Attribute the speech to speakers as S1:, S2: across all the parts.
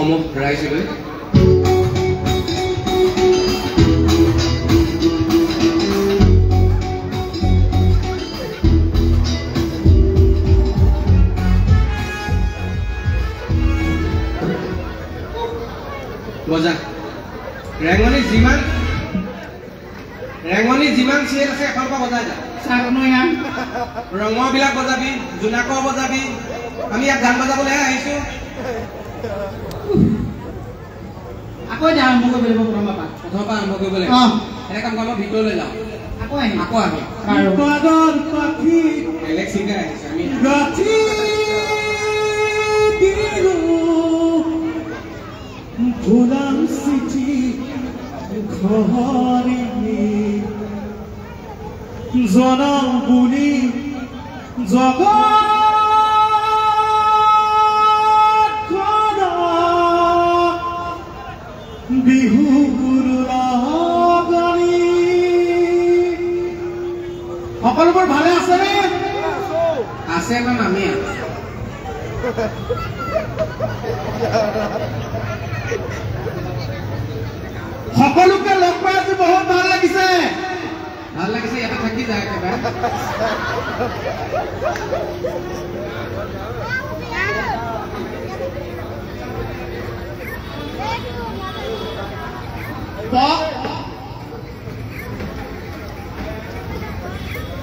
S1: সমূহ ৰাইজলৈ বজা ৰেঙনি যিমান চিয়েল আছে এখন পৰা বজাই যা ৰঙবিলাক বজাবি জোনাকৰ বজাবি আমি ইয়াত গান বজাবলৈহে আহিছো আকৌ এতিয়া আৰম্ভ কৰিব লাগিব প্ৰথমৰ পৰা আৰম্ভ কৰিব লাগিব এটা কাম কৰিব ভিতৰলৈ যাওঁ আকৌ আহিম বেলেগ ছিংগাৰ আহিছে আমি
S2: ভোলাম চিঠি ঘৰে জনাও বুলি জগত বিহুৰ লগৰী সকলোবোৰ ভালে আছেনে
S1: আছে বা নামে
S2: সকলোকে লগ পাই আজি বহুত ভাল লাগিছে
S1: ইয়াতে থাকি যায় একেবাৰে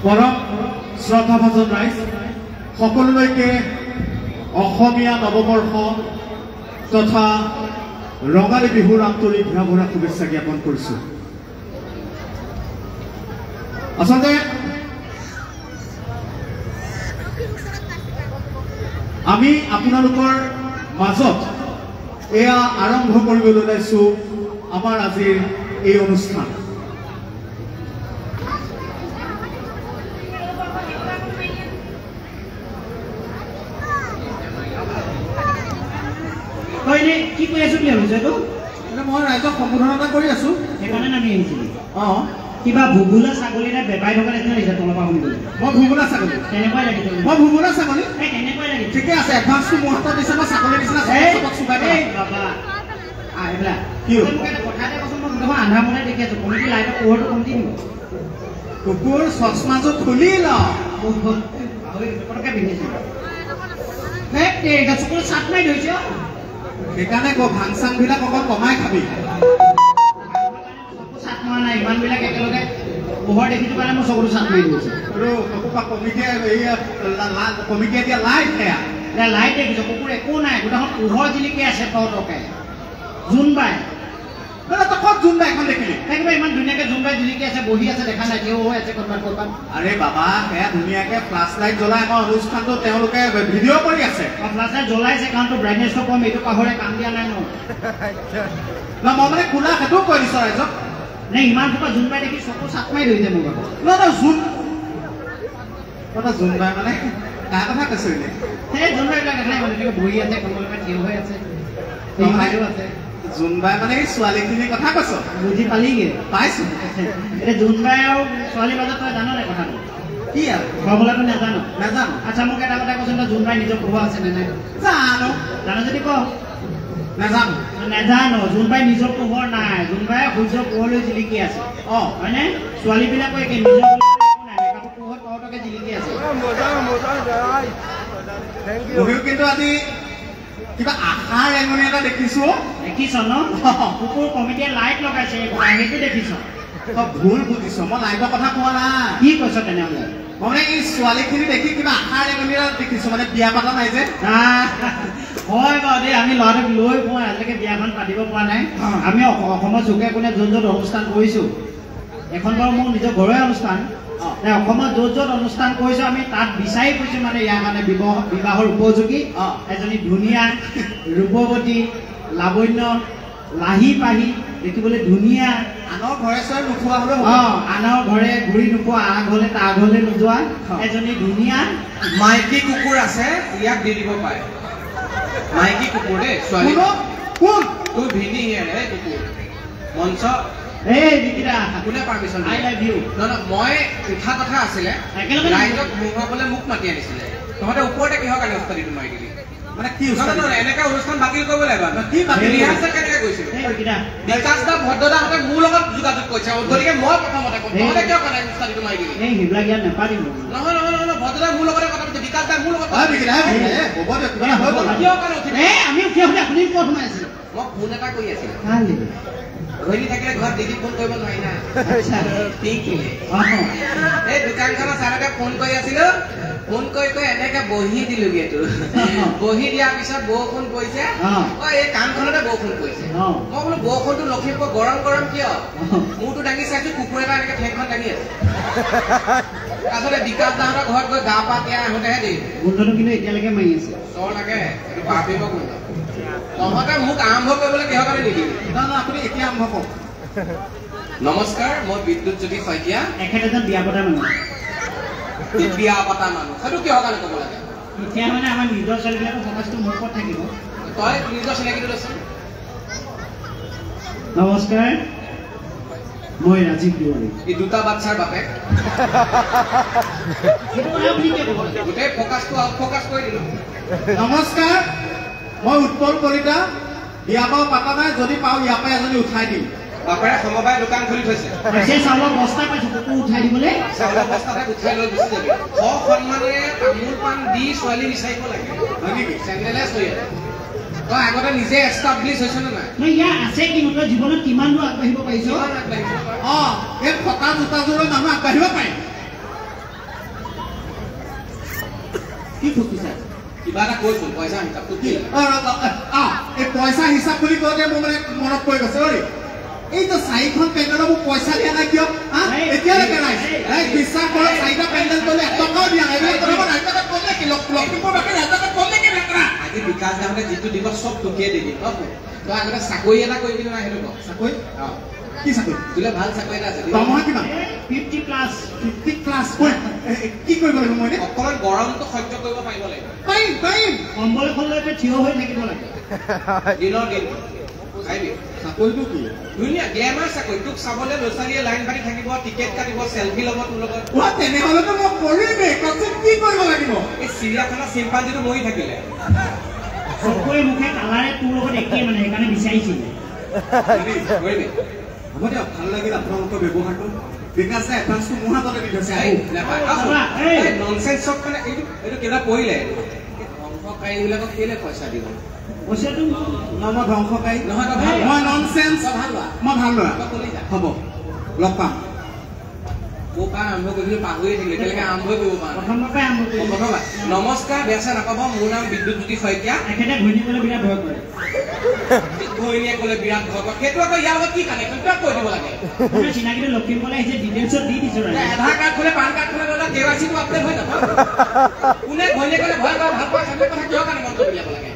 S2: পৰম শ্ৰদ্ধাভাজন ৰাইজ সকলোলৈকে অসমীয়া নৱবৰ্ষ তথা ৰঙালী বিহুৰ আন্তৰিক ভৰা শুভেচ্ছা জ্ঞাপন কৰিছো আচলতে আমি আপোনালোকৰ মাজত এয়া আৰম্ভ কৰিবলৈ ওলাইছো আমাৰ আজিৰ এই অনুষ্ঠান
S3: কি কৈ আছো বুলি ভাবিছো এইটো
S2: মই ৰাইজক সম্বোধনা কৰি আছো
S3: সেইকাৰণে নামি আহিছিলো কিবা ভুবুলা ছাগলী এটা বেপাই থকা নিচিনা লাগিছে তলৰ পৰা শুনিবলৈ
S2: মই ভুবুলা ছাগলী
S3: তেনেকুৱাই লাগিছে
S2: মই ভুবুলা ছাগলী
S3: তেনেকুৱাই লাগিছে
S2: ঠিকে আছে এডভান্সটো মোৰ হাতত দিছে মই ছাগলী নিচিনা
S3: বাবা এইবিলাক কি কথা এটা কৈছো মই দেখোন আন্ধা মনে দেখি আছো কমিটি লাইটৰ পোহৰটো কমিটি নিব
S2: কুকুৰ চশমাযোৰ খুলি ল
S3: পটককৈ পিন্ধিছো চকুৰ চাট মাৰি ধৰিছে
S2: সেইকাৰণে ভাং চাং বিলাক অকণ কমাই খাবি
S3: চাট মৰা নাই ইমানবিলাক একেলগে পোহৰ দেখিছো কাৰণে মোৰ চকুটো চাট মাৰি দিছে
S2: কমিটিয়ে দিয়া লাইট সেয়া
S3: লাইট দেখিছো কুকুৰ একো নাই গোটেইখন পোহৰ জিলিকি আছে তকে জোনবাই
S2: ক'ত জোনবাই এখন দেখিলি
S3: একেবাৰে ইমান ধুনীয়াকে জোনবাই জিলিকি আছে বহি আছে দেখা নাই থিয় হৈ আছে ক'ৰবাত
S2: আৰে বাবা সেয়া ধুনীয়াকে ফ্লাছ লাইট জ্বলাই আমাৰ অনুষ্ঠানটো তেওঁলোকে ভিডিঅ' কৰি আছে
S3: ফ্লাছ লাইট জ্বলাইছে কাৰণ তোৰ ব্ৰাইটনেছটো কম এইটো পাহৰে কাম দিয়া নাই ন
S2: মই মানে খোলা সেইটোও কৈ দিছো ৰাইজক
S3: নে ইমান সোপা জোনবাই দেখি চকু চাট মাৰি ধৰিছে মোৰ বাবা
S2: জোনবাই মানে কাৰ কথা কৈছো এনেই
S3: সেই জোনবাইবিলাক দেখা নাই মানে বহি আছে কোনোবা থিয় হৈ আছে আছে
S2: জোনবাই মানে এই ছোৱালীখিনিৰ কথা কৈছ
S3: বুজি পালিগে
S2: পাইছো
S3: এতিয়া জোনবাই আৰু ছোৱালীৰ মাজত তই জান নাই কথাটো
S2: কি আৰু
S3: ফৰ্মুলাটো নাজানো
S2: আচ্ছা
S3: মোক এটা কথা কৈছো জোনবাই নিজৰ পঢ়োৱা আছে নে নাই জানো যদি ক নেজানো জোনবাই নিজৰ পোহৰ নাই জোনবাই সূৰ্যৰ পোহৰলৈ জিলিকি আছে হয়নে ছোৱালীবিলাকো একে নিজৰ পোহৰ তহতকে জিলিকি আছে
S2: কিন্তু আজি কিবা আশা ৰেঙনি এটা দেখিছ
S3: ন কুকুৰ কমিটিয়ে লাইট লগাইছে সেইটো দেখিছ
S2: ভুল বুজিছ মই লাইটৰ কথা কোৱা নাই
S3: কি কৈছ তেনেহ'লে
S2: মই মানে এই ছোৱালীখিনি দেখি কিবা আশা ৰেঙনি এটা দেখিছো মানে বিয়া পাতা নাই যে
S3: হয় বাৰু দেই আমি ল'ৰাটোক লৈ মই আজিলৈকে বিয়াখন পাতিব পৰা নাই আমি অসমৰ চুকে কোণে য'ত য'ত অনুষ্ঠান কৰিছো এখন বাৰু মোৰ নিজৰ ঘৰৰে অনুষ্ঠান অসমত য'ত য'ত অনুষ্ঠান কৰিছো আমি তাত বিচাৰি ফুৰিছো মানে ইয়াৰ কাৰণে বিবাহৰ উপযোগী এজনী ধুনীয়া ৰূপৱতী লাৱণ্য লাহি পাহি দেখিবলৈ ধুনীয়া
S2: আনৰ ঘৰে চৰে নোখোৱা হ'লেও
S3: আনৰ ঘৰে ঘূৰি নোপোৱা আগলে তাৰ আগলে নোযোৱা এজনী ধুনীয়া
S1: মাইকী কুকুৰ আছে ইয়াক দি দিব পাৰে মাইকী কুকুৰ দেই ছোৱালী
S2: কোন
S1: তোৰ ভিনি হিয়াৰে কুকুৰ মঞ্চ কোনে পাৰ্মিশ্যন
S3: আই লাভ ইউ
S1: মই উঠা কথা আছিলে ৰাইজক মুহাবলৈ মোক মাতি আনিছিলে তহঁতে ওপৰতে কিহৰ কাৰণে উস্তাদিটো মাৰি দিলি
S2: মানে কি
S1: এনেকা অনুষ্ঠান বাতিল কৰিব লাগিব
S2: কি বাতিল
S1: ৰিহাৰ্চেল কেনেকে গৈছিল বিকাশ দা ভদ্ৰদাহঁতে মোৰ লগত যোগাযোগ কৰিছে গতিকে মই প্ৰথমতে কওঁ তহঁতে কিয় কাৰণে অনুষ্ঠানটো মাৰি দিলি
S3: সেইবিলাক ইয়াত নাপাতিব
S1: নহয় ভদ্ৰদা মোৰ লগতে কথা পাতিছে বিকাশ দা মোৰ লগত
S3: আমি উঠি আহোঁতে আপুনি ক'ত সোমাই আছিলে
S1: মই ফোন এটা কৰি আছিলো ঘড়ী থাকিলে ঘৰত দিদি ফোন কৰিব নোৱাৰি না এই দোকানখনৰ ছাৰকে ফোন কৰি আছিলো ফোন কৰি এনেকে বহি দিলোগে তোৰ বহি দিয়াৰ পিছত বৰষুণ পৰিছে এই কাণখনতে বৰষুণ পৰিছে মই বোলো বৰষুণটো লখিমপুৰ গৰম গৰম কিয় মোৰতো দাঙি চাইছো কুকুৰ এটা এনেকে ঠেংখন দাঙি আছে তাৰপিছতে বিকাশ দাহঁতৰ ঘৰত গৈ গা পা তিয়াই আহোঁতেহে দেই
S3: গোন্ধটো কিন্তু এতিয়ালৈকে মাৰি আছে
S1: চৰ লাগে এইটো পাপিব গোন্ধ তহঁতে মোক আৰম্ভ কৰিবলৈ কিহৰ কাৰণে নিদিবি
S2: আপুনি এতিয়া আৰম্ভ কৰক
S1: নমস্কাৰ মই বিদ্যুৎজ্যোতি শইকীয়া
S3: এখেত এজন বিয়া পতা মানুহ
S1: বিয়া পতা মানুহ সেইটো কিহৰ কাৰণে ক'ব লাগে
S3: এতিয়া মানে আমাৰ নিজৰ ছোৱালীবিলাকৰ ফকাচটো মোৰ ওপৰত থাকিব
S1: তই নিজৰ চিনাকিটো দেচোন
S3: নমস্কাৰ মই ৰাজীৱ তিৱাৰী
S1: এই দুটা বাচ্চাৰ বাপেক গোটেই ফকাচটো আউট ফকাচ কৰি দিলো
S2: নমস্কাৰ মই উৎপল কলিতা বিয়া বাৰু পাতা নাই যদি পাওঁ ইয়াৰ পৰা এজনী উঠাই দিম
S1: বাপেৰে সমবায় দোকান খুলি থৈছে
S3: চাউলৰ বস্তা পাইছো কুকুৰ উঠাই দিবলৈ
S1: চাউলৰ বস্তাতে উঠাই লৈ গুচি যাবি সন্মানেৰে তামোল পাণ দি ছোৱালী বিচাৰিব লাগে হয় নেকি চেণ্ডেলে চৈ তই আগতে নিজে এষ্টাব্লিছ হৈছ নে নাই
S3: ইয়াৰ আছে কিন্তু তই জীৱনত কিমান দূৰ আগবাঢ়িব পাৰিছ
S2: এই ফটা জোতাযোৰৰ মানুহ আগবাঢ়িব পাৰে কি ফুটিছা
S1: কিবা এটা কৈছো পইচা হিচাপটো কি
S2: এই পইচা হিচাপ বুলি কওঁতে মোৰ মানে মনত পৰি গৈছে ঐ এই তো 4খন পেণ্ডেলৰ মোক পইচা দিয়া নাই কিয় এতিয়ালৈকে নাই বিশ্বাস কৰক 4টা পেণ্ডেল কৰিলে 1 টকাও দিয়া নাই ৰাইজত কৰিলে কি লখিমপুৰ বাকী ৰাইজত কৰিলে কি লেকৰা
S1: আজি বিকাশ দাহঁতে যিটো দিব চব তোকেই দিবি তই আগতে চাকৰি এটা কৰিবি নাই সেইটো কওঁ
S2: চাকৰি কি চাকৰি তোলে ভাল চাকৰি এটা আছে দৰমহা কিমান
S3: 50 প্লাছ
S2: কি কৰিব লাগিব মই
S1: অকণমান গৰমটো সহ্য কৰিব পাৰিব লাগিব
S2: পাৰিম
S3: কম্বল এখনলৈকে থিয় হৈ থাকিব লাগে
S1: দিনৰ দিন
S2: চাকৰিটো কি
S1: ধুনীয়া গ্লেমাৰ চাকৰি তোক চাবলৈ ল'ৰা ছোৱালীয়ে লাইন পাতি থাকিব টিকেট কাটিব চেলফি ল'ব তোৰ লগত
S2: তেনেহ'লেতো মই কৰিমেই কি কৰিব লাগিব
S1: এই চিৰিয়াখানা চিম্পাঞ্জিটো মৰি থাকিলে
S3: চকুৰে মুখে কালাৰে তোৰ লগত একেই মানে সেইকাৰণে বিচাৰিছিলে
S2: হ'ব দিয়ক ভাল লাগিল আপোনালোকৰ ব্যৱহাৰটো বিকাশ দাই এডভান্সটো মোৰ হাততে দি থৈছে
S1: ননচেন্স চব মানে এইটো কিবা পৰিলে ধ্বংসকাৰীবিলাকক কেলে পইচা দিব
S3: পইচাটো
S2: মই ধ্বংসকাৰী
S1: নহয়
S2: মই ননচেন্স মই ভাল ল'ৰা হ'ব লগ পাম মোৰ পৰা আৰম্ভ কৰিবলৈ পাহৰি থাকিলে এতিয়ালৈকে আৰম্ভই কৰিব পৰা প্ৰথমবাৰ নমস্কাৰ বেয়া চেয়া নাপাব মোৰ নাম বিদ্যুৎজ্যোতি শইকীয়া
S3: এখেতে ঘৈণীয়ে ক'লে বিৰাট ভয় কৰে
S1: ঘৈণীয়ে ক'লে বিৰাট ভয় কৰে সেইটো আকৌ ইয়াৰ লগত কি কানেকশ্যন তই কৈ দিব লাগে
S3: চিনাকিটো লখিমপুৰলৈ আহিছে ডিটেইলছত দি দিছো
S1: আধাৰ কাৰ্ড খোলে পান কাৰ্ড খোলে গ'লে KYC-টো আপডেট হৈ যাব কোনে ঘৈণীয়ে ক'লে ভয় কৰে ভাল পায় সেইটো কথা কিয় কাৰণে মন্তব্য দিব লাগে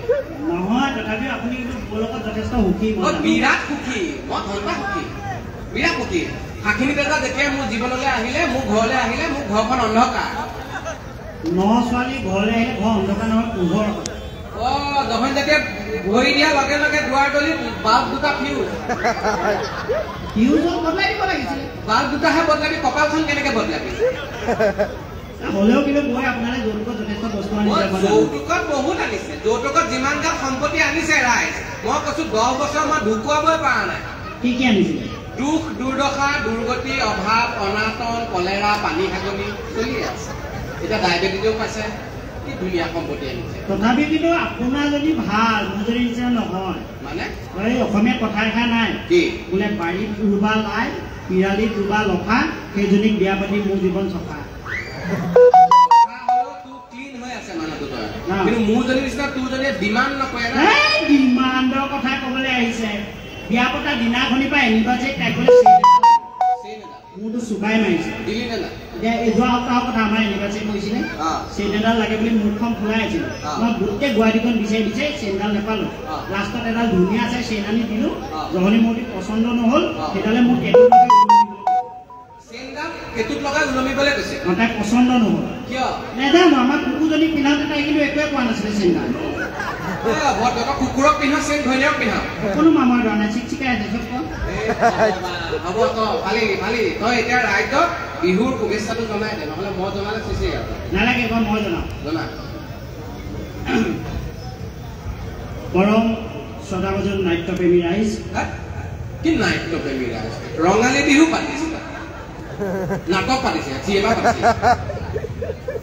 S3: নহয় তথাপিও আপুনি কিন্তু মোৰ লগত যথেষ্ট সুখী
S1: বিৰাট সুখী মই ধন্যা সুখী বিৰাট সুখী সাক্ষিণী দাদা যেতিয়া মোৰ জীৱনলৈ আহিলে মোৰ ঘৰলৈ আহিলে মোৰ ঘৰখন অন্ধকাৰ
S3: ছোৱালী ঘৰলৈ আহিলে ঘৰ অন্ধকাৰ নহয় পোহৰ
S1: যখন যেতিয়া ভৰি দিয়াৰ লগে লগে দুৱাৰ দলি বাল্ব দুটা
S3: ফিউজত বদলাই দিব লাগিছিলে
S1: বাল্ব দুটাহে বদলাবি কপালখন কেনেকে বদলাবি
S3: হ'লেও কিন্তু মই আপোনালৈ যৌতুকত যথেষ্ট বস্তু আনিছে
S1: যৌতুকত বহুত আনিছে যৌতুকত যিমান গাল সম্পত্তি আনিছে ৰাইজ মই কৈছো 10 বছৰ মই ঢুকুৱাবই পৰা নাই
S3: কি কি আনিছিলে
S1: দুখ দুৰ্দশা দুৰ্গতি অভাৱ অনাটন কলেৰা পানী হাগনি চলি আছে এতিয়া ডায়েবেটিছো পাইছে কি ধুনীয়া সম্পত্তি আনিছে
S3: তথাপি কিন্তু আপোনাৰ যদি ভাল মোৰ যদি নিচিনা নহয়
S1: মানে
S3: এই অসমীয়াত কথা এষাৰ নাই
S1: কি
S3: বোলে বাৰীত ৰুবা লাই পিৰালিত ৰুবা লফা সেইজনীক বিয়া পাতি মোৰ জীৱন চফা
S1: কিন্তু মোৰ যদি নিচিনা তোৰ যদি ডিমাণ্ড নকৰে
S3: ডিমাণ্ডৰ কথা ক'বলৈ আহিছে বিয়া পতা দিনাখনিৰ পৰা এনিবা যে তাইকলে মোৰতো চুবাই মাৰিছে এতিয়া যোৱা সপ্তাহৰ কথা আমাৰ এনিভাৰ্চাৰী কৰিছিলে চেইনডাল লাগে বুলি মুখখন ফুলাই আছিলে মই গোটেই গুৱাহাটীখন বিচাৰি বিচাৰি চেইনডাল নাপালো লাষ্টত এডাল ধুনীয়া আছে চেইন আনি দিলো জহনি মোৰ পচন্দ নহ'ল সেইডালে মোক
S1: কেতুত লগাই উলমিবলৈ কৈছে
S3: তাই পচন্দ নহ'ল
S1: কিয়
S3: নেজানো আমাৰ কুকুৰজনী পিন্ধাওঁতে তাই কিন্তু একোৱে কোৱা নাছিলে চেইনডাল
S1: কুকুৰক পিন্ধা চেইন ঘৈণীয়েক পিন্ধা
S3: কোনো মামৰ ধৰা নাই চিকচিকাই আছে চব
S1: হ'ব তই পালি তই এতিয়া ৰাইজক বিহুৰ শুভেচ্ছাটো জনাই দে নহ'লে মই জনালে চেচেই আৰু
S3: নালাগে মই জনাওঁ
S1: জনা
S3: পৰম শ্ৰদ্ধাভাজন নাট্যপ্ৰেমী ৰাইজ
S1: কি নাট্যপ্ৰেমী ৰাইজ ৰঙালী বিহু পাতিছে নাটক পাতিছে চিনেমা পাতিছে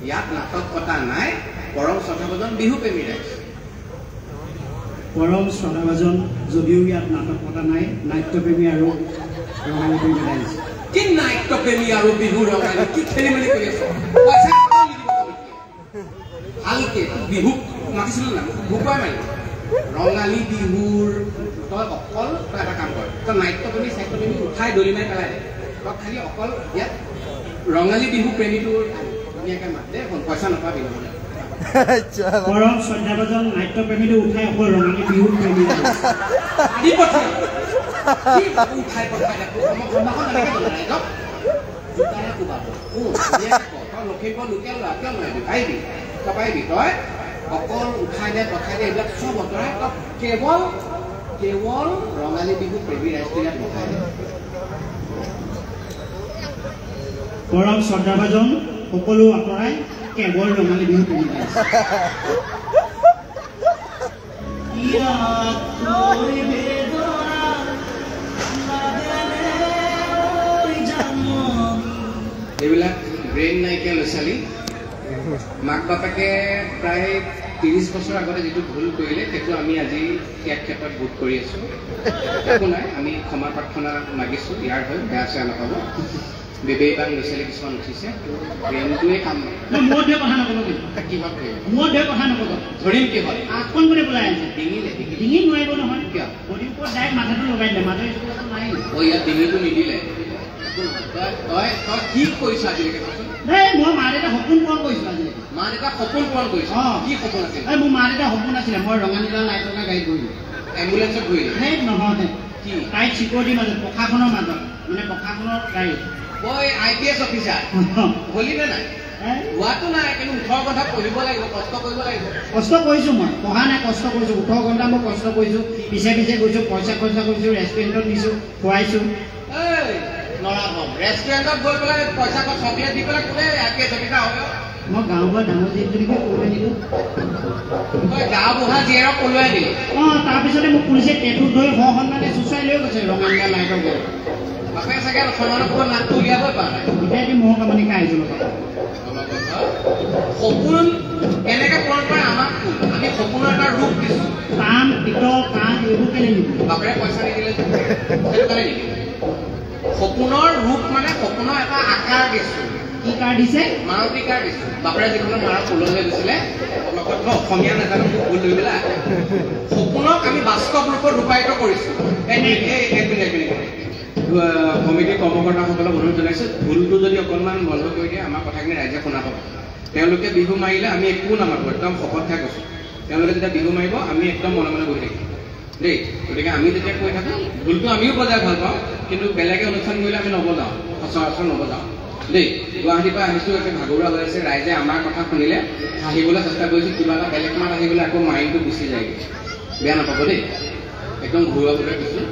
S1: ইয়াত নাটক পতা নাই পৰম শ্ৰদ্ধাভাজন বিহু প্ৰেমী ৰাইজ
S3: পৰম শ্ৰদ্ধাভাজন যদিও ইয়াত নাটক পতা নাই নাট্যপ্ৰেমী আৰু ৰঙালী প্ৰেমী ৰাইজ
S1: কি নাট্যপ্ৰেমী আৰু বিহু ৰঙালী কি খেলি মেলি কৰি আছে ভালকে বিহু মাতিছিল না ভুকুৱাই মাৰিব ৰঙালী বিহুৰ তই অকল তই এটা কাম কৰ তই নাট্যপ্ৰেমী চাট্যপ্ৰেমী উঠাই দলি মাৰি পেলাই দে তই খালি অকল ইয়াত ৰঙালী বিহু প্ৰেমীটোৰ ধুনীয়াকৈ মাত দে পইচা নাপাবি নহ'লে
S3: পৰম শ্ৰদ্ধাভাজন নাট্যপ্ৰেমীটো উঠাই অকল ৰঙালী বিহু প্ৰেমী
S1: উঠাই পঠাই লখিমপুৰ লোকেল ল'ৰা কিয় নোৱাৰিবি পাৰিবি তই পাৰিবি তই অকল উঠাই দে পঠাই দে এইবিলাক চব অঁতৰাই তই কেৱল ৰঙালী বিহু প্ৰেমী ৰাইজটো ইয়াত পঠাই দে
S3: পৰম শ্ৰদ্ধাভাজন সকলো আঁতৰাই কেৱল ৰঙালী বিহু প্ৰেমী ৰাইজ
S1: এইবিলাক ব্ৰেইন নাইকিয়া ল'ৰা ছোৱালী মাক বাপেকে প্ৰায় 30 বছৰ আগতে যিটো ভুল কৰিলে সেইটো আমি আজি ইয়াৰ ক্ষেত্ৰত বোধ কৰি আছোঁ একো নাই আমি ক্ষমা প্ৰাৰ্থনা মাগিছোঁ ইয়াৰ হৈ বেয়া চেয়া নাপাব বেবেইবাং ল'ৰা ছোৱালী কিছুমান উঠিছে ব্ৰেইনটোৱে কাম
S3: মোৰ ধেৰ কথা নক'ব
S1: কিহত
S3: মোৰ ধেৰ কথা নক'ব
S1: ধৰিম কিহত
S3: আকণ বুলি পেলাই আছে
S1: ডিঙিলে
S3: ডিঙি নোৱাৰিব নহয় কিয় ভৰিৰ ওপৰত ডাইৰেক্ট মাথাটো লগাই দিলে মাথাৰ স্কুলতো নাই
S1: ইয়াত ডিঙিটো নিদিলে তই কি কৰিছ আজিলৈকে কচোন
S3: মই মা দেউতা সপোন পূৰণ কৰিছোঁ আজিলৈকে
S1: মা দেউতা সপোন পূৰণ কৰিছ কি সপোন আছিল
S3: মোৰ মা দেউতা সপোন আছিলে মই ৰঙালীলা লাইটকা গাড়ীত বহিলোঁ
S1: এম্বুলেঞ্চত ঘূৰিলে
S3: সেই নহয়
S1: কি
S3: তাইক চিকিউৰিটিৰ মাজত প্ৰশাসনৰ মাজত মানে প্ৰশাসনৰ গাড়ীত
S1: মই IPS অফিচাৰ হলিনে নাই হোৱাটো নাই কিন্তু 18 ঘণ্টা পঢ়িব লাগিব কষ্ট কৰিব লাগিব
S3: কষ্ট কৰিছোঁ মই পঢ়া নাই কষ্ট কৰিছোঁ 18 ঘণ্টা মই কষ্ট কৰিছোঁ পিছে পিছে গৈছোঁ পইচা খৰচা কৰিছোঁ ৰেষ্টুৰেণ্টত নিছোঁ খুৱাইছোঁ
S1: ল'ৰা হম ৰেষ্টুৰেণ্টত গৈ পেলাই পইচা চকলেট দি পেলাই কোনে IPS অফিচাৰ হ'ব
S3: মই গাঁৱৰ ডাঙৰ জীয়েকজনীকে পলুৱাই দিলোঁ
S1: তই গাঁও বুঢ়া জীয়েৰক পলুৱাই দিলি
S3: তাৰপিছতে মোক পুলিচে টেটুত ধৰি সন্মানে চুচুৱাই লৈ গৈছে ৰঙালীয়া লাইটৰ গৈ
S1: বাপে চাগে সন্মানৰ ক'ৰবাত নাকটো উলিয়াবই পৰা নাই
S3: এতিয়া মহৰ কামনি খাই আহিছিলোঁ
S1: সপোন কেনেকৈ পূৰণ কৰে আমাক আমি সপোনৰ এটা ৰূপ দিছোঁ
S3: কাম পিতল কাম এইবোৰ কেলে নিদিলোঁ
S1: বাপেৰে পইচা নিদিলে সেইটো কাৰণে নিদিলে সপোনৰ ৰূপ মানে সপোনৰ এটা আকাৰ দিছোঁ
S3: কি কাৰ দিছে
S1: মাৰুতি কাৰ দিছোঁ বাপেৰে যিখনৰ মাৰা পললৈ গৈছিলে লগত অসমীয়া নাজানো মোক ভুল লৈ পেলাই সপোনক আমি বাস্তৱ ৰূপত ৰূপায়িত কৰিছোঁ কমিটিৰ কৰ্মকৰ্তাসকলক অনুৰোধ জনাইছোঁ ভুলটো যদি অকণমান বন্ধ কৰি দিয়ে আমাৰ কথাখিনি ৰাইজে শুনা পাব তেওঁলোকে বিহু মাৰিলে আমি একো নামাতোঁ একদম শপত খাই কৈছোঁ তেওঁলোকে যেতিয়া বিহু মাৰিব আমি একদম মনে মনে বহি থাকিম দেই গতিকে আমি যেতিয়া কৈ থাকোঁ ভুলটো আমিও বজাই ভাল পাওঁ কিন্তু বেলেগে অনুষ্ঠান কৰিলে আমি নবজাওঁ সচৰাচৰ নবজাওঁ দেই গুৱাহাটীৰ পৰা আহিছোঁ একে ভাগৰুৱা হৈ আছে ৰাইজে আমাৰ কথা শুনিলে হাঁহিবলৈ চেষ্টা কৰিছোঁ কিবা এটা বেলেগ মাত আহিবলৈ আকৌ মাইণ্ডটো গুচি যায়গৈ বেয়া নাপাব দেই একদম ঘৰুৱাভাৱে কৈছোঁ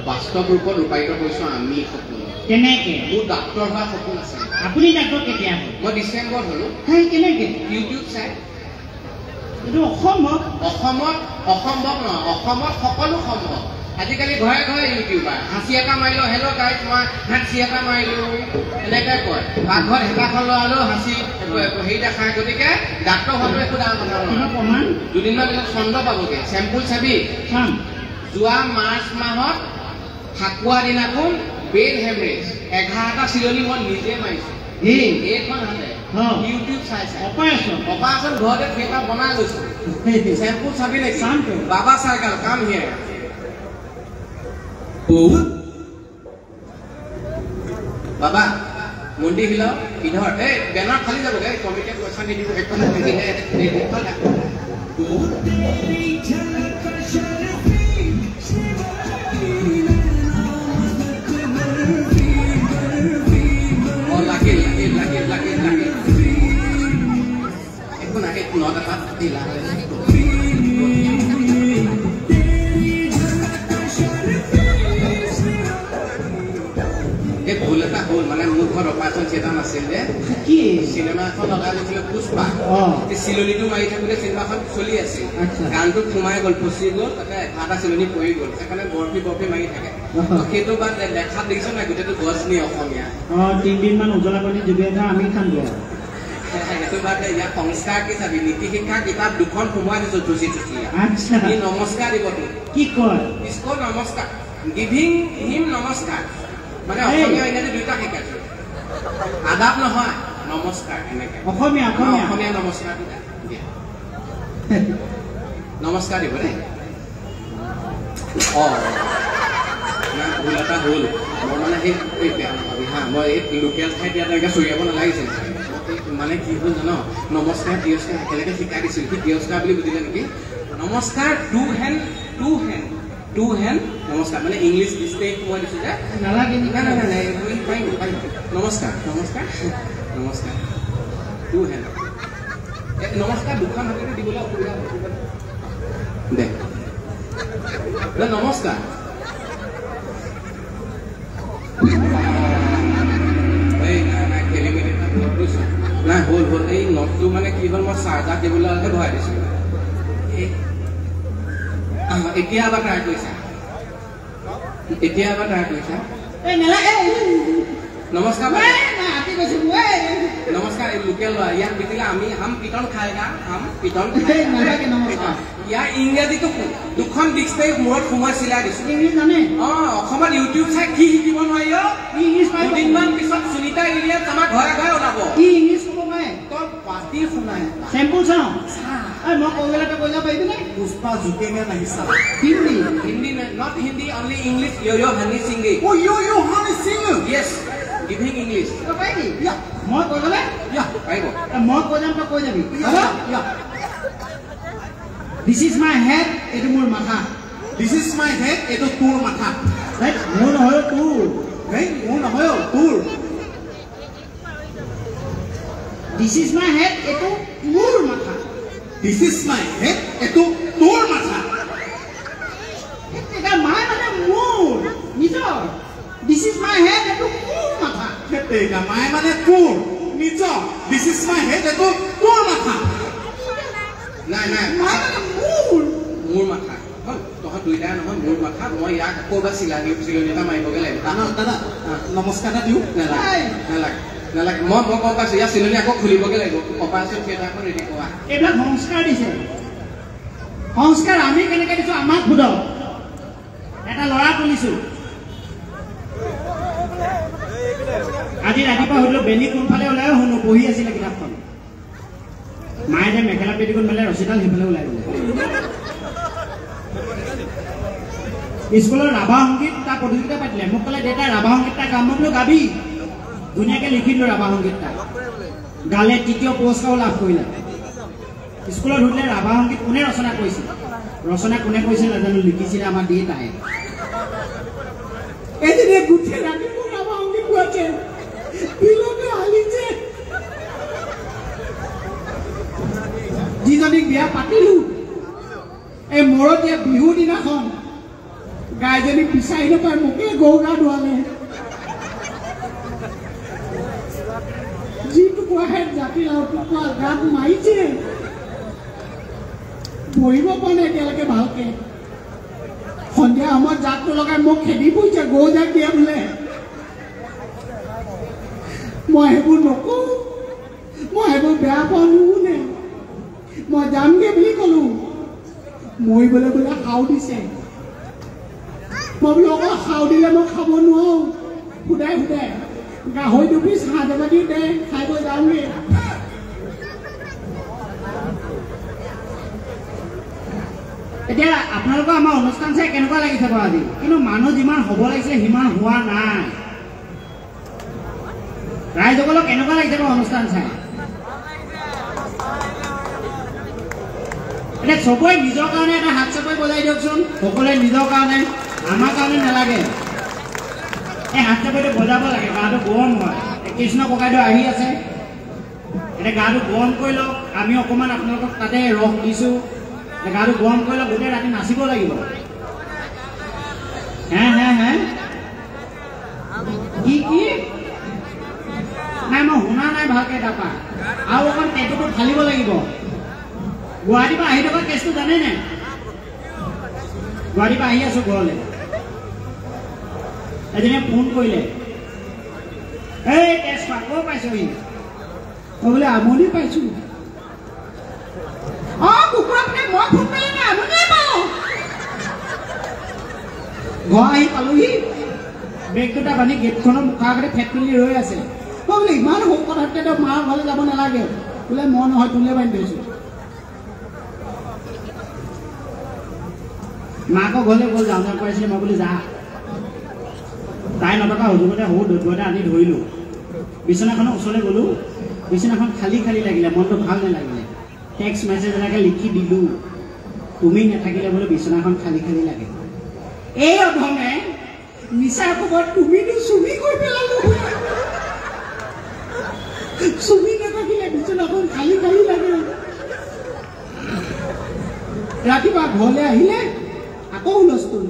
S1: বাস্তৱ ৰূপত ৰূপায়িত কৰিছোঁ আমি সপোন
S3: কেনেকৈ
S1: মোৰ ডাক্তৰ হোৱা সপোন আছে
S3: আপুনি ডাক্তৰ কেতিয়া
S1: মই ডিচেম্বৰত হ'লোঁ
S3: কেনেকৈ
S1: ইউটিউব চাই
S3: এইটো অসম্ভৱ
S1: অসমত নহয় অসমত সকলো সম্ভৱ আজিকালি ঘৰে ঘৰে ইউটিউবাৰ হাঁচি এটা মাৰিলোঁ হেল্ল' গাইজ মই হাঁচি এটা মাৰিলোঁ এনেকৈ কয় পাকঘৰত হেতাখন লৰালেও হাঁচি হেৰি দেখায় গতিকে ডাক্তৰ হোৱাটো একো ডাঙৰ কথা নহয়
S3: প্ৰমাণ
S1: দুদিনমান পিছত চন্দ্ৰ পাবগৈ চেম্পুল চাবি
S3: চাম
S1: যোৱা মাৰ্চ মাহত ফাকুৱা দিনাখন ব্ৰেইন হেমৰেজ 11টা চিলনি মই নিজে মাৰিছোঁ এইখন হাতে ইউটিউব চাই অপাৰেশ্যন ঘৰতে থিয়েটাৰ বনাই লৈছোঁ চেম্পুল চাবি নেকি বাবা চাৰ্কেল কাম হিয়াৰ বাবা মন্দিৰ হিলাও ইধৰ এই বেনাৰ খালি যাবগৈ কমিটিয়ে পইচা নিদিব সেইখন ভুল এটা হ'ল মানে মোৰ ঘৰত এখন থিয়েটাৰ নাছিল যে
S3: কি
S1: চিনেমা এখন লগাই লৈছিলে পুষ্পা চিলনিটো মাৰি থাকোঁতে চিনেমাখন চলি আছিল গানটোত সোমাই গ'ল ফচি গ'ল তাতে এটা চিলনি পৰি গ'ল সেইকাৰণে বৰফি মাৰি থাকে সেইটো বাদ দেখাত দেখিছ নাই গোটেইটো গছনি অসমীয়া
S3: 3 দিনমান উজলা পানী জুবিয়াই থোৱা আমি খান দিয়া
S1: সেইটো বাদ ইয়াৰ সংস্কাৰ কি চাবি নীতি শিক্ষা কিতাপ 2খন সোমোৱাই দিছোঁ থুচি ই নমস্কাৰ দিবতো
S3: কি কয়
S1: ইস্কো নমস্কাৰ গিভিং হিম নমস্কাৰ মানে অসমীয়া ইংৰাজী দুইটা শিকাইছো আদাব নহয় নমস্কাৰ এনেকে অসমীয়া নমস্কাৰ নমস্কাৰ দিব দেই ভুল এটা হ'ল মই মানে সেই মই এই লোকেল ঠাইত ইয়াত এনেকৈ চৰিয়াব নালাগিছিল মানে কি হ'ল জানো নমস্কাৰ তিৰস্কাৰ একেলগে শিকাই দিছিল সি তিৰস্কাৰ বুলি বুজিলে নেকি নমস্কাৰ টু হেণ্ড নমস্কাৰ মানে ইংলিছ ডিছপ্লে সোমাই দিছোঁ যে
S3: নালাগে
S1: নাই নমস্কাৰ টু হেণ্ড নমস্কাৰ 2খন হাতেৰে দিবলৈ অসুবিধা দে নমস্কাৰ খেলি মেলি নাই হ'ল এই নটটো মানে কি হ'ল মই চাৰ্জাৰ টেবুলতে ভৰাই দিছিলোঁ এতিয়া এবাৰ ট্ৰাই কৰিছা নমস্কাৰ নমস্কাৰ এই লোকেল ল'ৰা ইয়াক দেখিলে আমি হাম পিটন খাইগা ইয়াৰ ইংৰাজীটো 2খন ডিক্সনাৰী মূৰত সোমাই চিলাই দিছোঁ অসমত ইউটিউব চাই কি শিকিব নোৱাৰি দুদিনমান পিছত সুনিতা ইলিয়াছ আমাৰ ঘৰে ঘৰে ওলাব
S3: ইংলিছ ক'ব পাৰে
S1: তই পাতি শুনাই
S3: চেম্পুল চাওঁ মই ক'বলৈ কৈ যাব পাৰিবি নে
S2: Pushpa জুকেনে লাগিছা
S1: Hindi not Hindi only English yo Hani Singh
S2: yo Hani Singh
S1: yes giving English
S3: পাৰিবি মই ক'বলৈ
S1: পাৰিব
S3: মই কৈ যাম তই কৈ যাবি This is my head এইটো মোৰ মাথা
S2: This is my head এইটো তোৰ মাথা
S3: মোৰ নহয় তোৰ
S2: মোৰ নহয় তোৰ
S3: This is my head এইটো মোৰ মাথা
S2: This is my head এইটো তোৰ মাথা
S3: এটা মাই মানে মোৰ নিজৰ This is my head এইটো মোৰ মাথা
S2: এটা মাই মানে তোৰ নিজৰ This is my head এইটো তোৰ মাথা
S1: নাই
S3: মাই মানে মোৰ
S1: মাথা তহঁত দুইটাই নহয় মোৰ মাথা মই ইয়াক ক'ৰবাত চিলনি এটা মাৰিবগৈ লাগিব
S2: দাদা নমস্কাৰ এটা দিওঁ
S1: নালাগে মই গম পাইছোঁ ইয়াৰ চিলনি আকৌ খুলিবগৈ লাগিব অপাৰেশ্যন থিয়েটাৰখন ৰেডি কৰা
S3: এইবিলাক সংস্কাৰ দিছে সংস্কাৰ আমি কেনেকৈ দিছোঁ আমাক সোধক এটা ল'ৰা তুলিছোঁ আজি ৰাতিপুৱা সুধিলোঁ বেলি কোনফালে ওলাই শুনো পঢ়ি আছিলে কিতাপখন মায়ে যে মেখেলা পেটিকোট মেলে ৰছীডাল সেইফালে ওলাই গ'লে স্কুলৰ ৰাভা সংগীত তাৰ প্ৰতিযোগিতা পাতিলে মোক ক'লে দেউতা ৰাভা সংগীত এটা গাম মই বোলো গাবি ধুনীয়াকৈ লিখিলোঁ ৰাভা সংগীতটা গালে তৃতীয় পুৰস্কাৰো লাভ কৰিলে স্কুলত সুধিলে ৰাভা সংগীত কোনে ৰচনা কৰিছিল ৰচনা কোনে কৰিছিল নাজানো লিখিছিলে আমাৰ দেউতাই এদিনে গোটেই ৰাতি মোৰ ৰাভা সংগীত গোৱাইছে বিলতে হালিছে যিজনীক বিয়া পাতিলোঁ এই মৰতীয়া বিহুৰ দিনাখন গাইজনী বিচাৰি নাপায় মোকে গৰু গা ধোৱালে যিটুকুৰা জাতি আৰু টুকুৰা গাত মাৰিছে বহিব পৰা নাই এতিয়ালৈকে ভালকে সন্ধিয়া সময়ত জাতটো লগাই মোক খেদি ফুৰিছে গৰু জাক দিয়ে বোলে মই সেইবোৰ নকওঁ মই সেইবোৰ বেয়া পাওঁ নুশুনে মই যামগে বুলি ক'লো মৰিবলৈ বোলে সাও দিছে মই বোলো অকল সাও দিলে মই খাব নোৱাৰো সুদাই গাহৰি দুপিচ হাঁহ এবাটি দে খাই বৈ যাওঁগে এতিয়া আপোনালোকৰ আমাৰ অনুষ্ঠান চাই কেনেকুৱা লাগিছে বাৰু আজি কিন্তু মানুহ যিমান হ'ব লাগিছিলে সিমান হোৱা নাই ৰাইজসকলক কেনেকুৱা লাগিছে বাৰু অনুষ্ঠান চাই এতিয়া চবৰে নিজৰ কাৰণে এটা হাত চাপৰি বজাই দিয়কচোন সকলোৱে নিজৰ কাৰণে আমাৰ কাৰণে নালাগে এই হাত চাপৰিটো বজাব লাগে গাটো গৰম হয় কৃষ্ণ ককাইদেউ আহি আছে এতিয়া গাটো গৰম কৰি লওক আমি অকণমান আপোনালোকক তাতে ৰস দিছোঁ গাটো গৰম কৰি লওক গোটেই ৰাতি নাচিব লাগিব হে কি ভালকে নাপা আৰু অকণ টেটুটো ঢালিব লাগিব গুৱাহাটীৰ পৰা আহি থকা কেছটো জানে নে গুৱাহাটীৰ পৰা আহি আছো ঘৰলৈ এজনে ফোন কৰিলে এই কেছ আকৌ পাইছোহি মই বোলে আমনি পাইছো কুকুৰা মানে মই ফোন কৰিলে নে আমনিয়ে পাওঁ ঘৰ আহি পালোহি বেগ দুটা বান্ধি গেটখনৰ মুখৰ আগতে ফেট তুলি ৰৈ আছে মই বোলে ইমান সৰু কথাতে মাৰ ঘৰলৈ যাব নালাগে বোলে মই নহয় তুলিয়ে বান্ধি থৈছো মাকৰ ঘৰলৈ গ'ল যাওঁতে কৈছিলে মই বোলে যা তাই নটকা হুজুৰতে সৰু দৈৱতে আনি ধৰিলোঁ বিচনাখনৰ ওচৰলৈ গ'লোঁ বিচনাখন খালী খালী লাগিলে মনটো ভাল নালাগিলে টেক্সট মেছেজ এনেকৈ লিখি দিলোঁ তুমি নাথাকিলে বোলে বিচনাখন খালী খালী লাগে এই অধমে মিছাৰ খবৰ তুমিতো চুমি কৰি পেলালো চুমি নাথাকিলে বিচনাখন খালী খালী লাগে ৰাতিপুৱা ঘৰলৈ আহিলে আকৌ হুলস্থুল